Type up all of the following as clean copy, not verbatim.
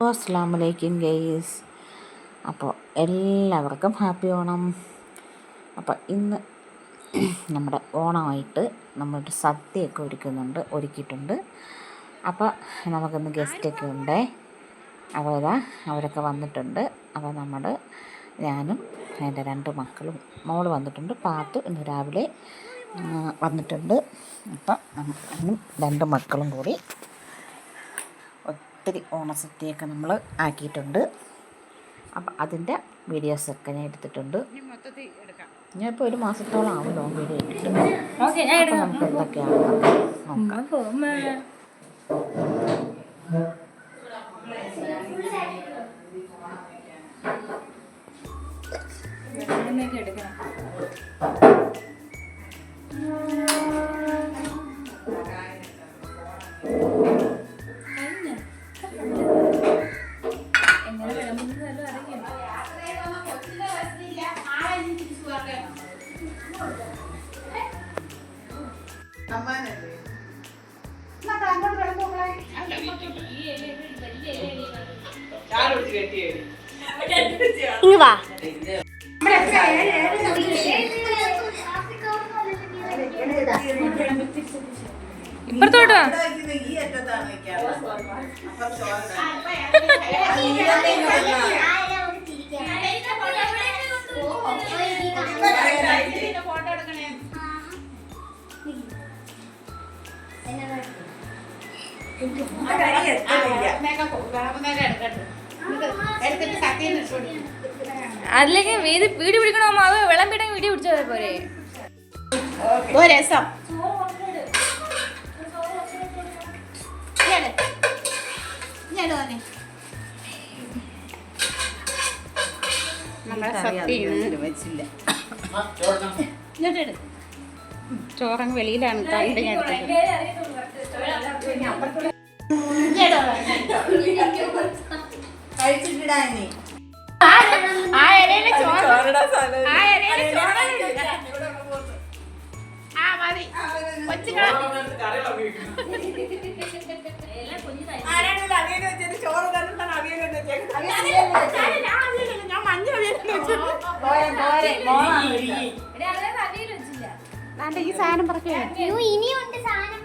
അസ്സലാമലൈക്കും ഗൈസ്. അപ്പോൾ എല്ലാവർക്കും ഹാപ്പി ഓണം. അപ്പോൾ ഇന്ന് നമ്മുടെ ഓണമായിട്ട് നമ്മളൊരു സദ്യയൊക്കെ ഒരുക്കിയിട്ടുണ്ട്. അപ്പോൾ നമുക്കിന്ന് ഗസ്റ്റൊക്കെ ഉണ്ട്. അപ്പോൾ അവരൊക്കെ വന്നിട്ടുണ്ട്. അപ്പോൾ ഞാനും എൻ്റെ 2 മക്കളും മോള് വന്നിട്ടുണ്ട്. പാത്തു ഇന്ന് രാവിലെ വന്നിട്ടുണ്ട്. അപ്പം ഞാനും 2 മക്കളും കൂടി ഒത്തിരി ഓണസദ്യയൊക്കെ നമ്മൾ ആക്കിയിട്ടുണ്ട്. അപ്പം അതിൻ്റെ വീഡിയോസൊക്കെ ഞാൻ എടുത്തിട്ടുണ്ട്. ഞാനിപ്പോൾ 1 മാസത്തോളം ആവുമല്ലോ വീഡിയോ ഇട്ടിട്ട്. അപ്പം നമുക്ക് എന്തൊക്കെയാണെന്നൊക്കെ നോക്കാം. ഇപ്പുറത്തോട്ട് അതിലേക്ക് വീഡിയോ പിടിക്കണോ? അത് വെള്ളം പിടിക്കാൻ വീഡിയോ പിടിച്ചാൽ പോരെ? രസം ചോറങ്ങ് വെളിയിലാണ്. ഈ സാധനം പറഞ്ഞു ഇനിയുണ്ട് സാധനം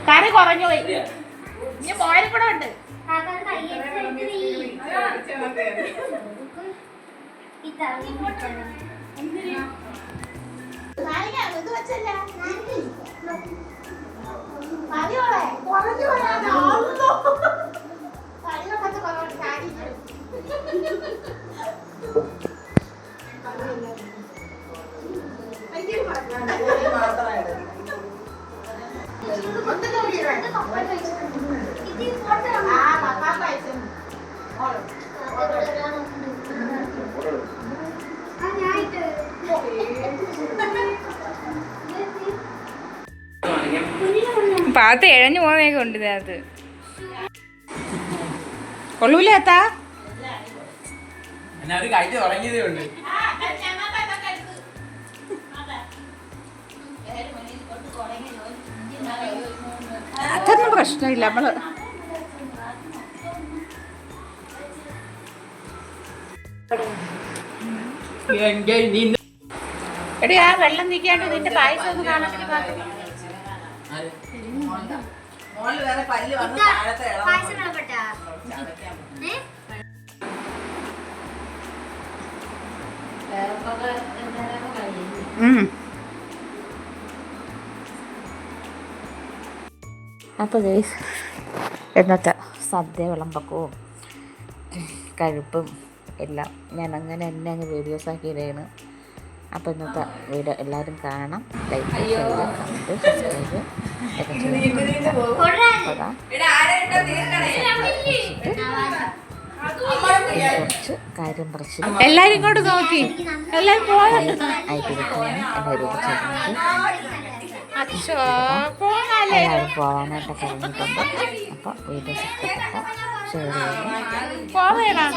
കറി കുറഞ്ഞു പോയി. ഇനി മോരും കൂടെ ഉണ്ട്. പാത്ത് ഇഴഞ്ഞു പോകുന്നതൊക്കെ ഉണ്ട് ഇതിനകത്ത്. കൊള്ളൂലേത്താ അതൊന്നും പ്രശ്നമില്ല. നമ്മള് എടി ആ വെള്ളം നീക്കാണ്ട് നിന്റെ പായസം ഒന്ന് കാണാൻ. അപ്പോൾ ഗൈസ്, ഇന്നത്തെ സദ്യ വിളമ്പക്കവും കഴിപ്പും എല്ലാം ഞാൻ അങ്ങനെ എന്നെ അങ്ങ് വീഡിയോസ് ആക്കിയിടുകയാണ്. അപ്പോൾ ഇന്നത്തെ വീഡിയോ എല്ലാവരും കാണണം. ലൈക്ക്, ഷെയർ, കമൻറ്റ്, സബ്സ്ക്രൈബ് ഒക്കെ കുറച്ച് കാര്യം പറിച്ച് എല്ലാവരും ഇങ്ങോട്ട് നോക്കി എല്ലാവരും ആയിട്ട് എല്ലാവരും ചെയ്യുന്നത്. അച്ഛോ പോകാല്ലേ എല്ലാവരും പോകാനായിട്ടൊക്കെ ഇറങ്ങിയിട്ടുണ്ട്. അപ്പോൾ വീഡിയോസ് ഇഷ്ടപ്പെട്ട ഷെയർ ചെയ്യുക. പോവേണം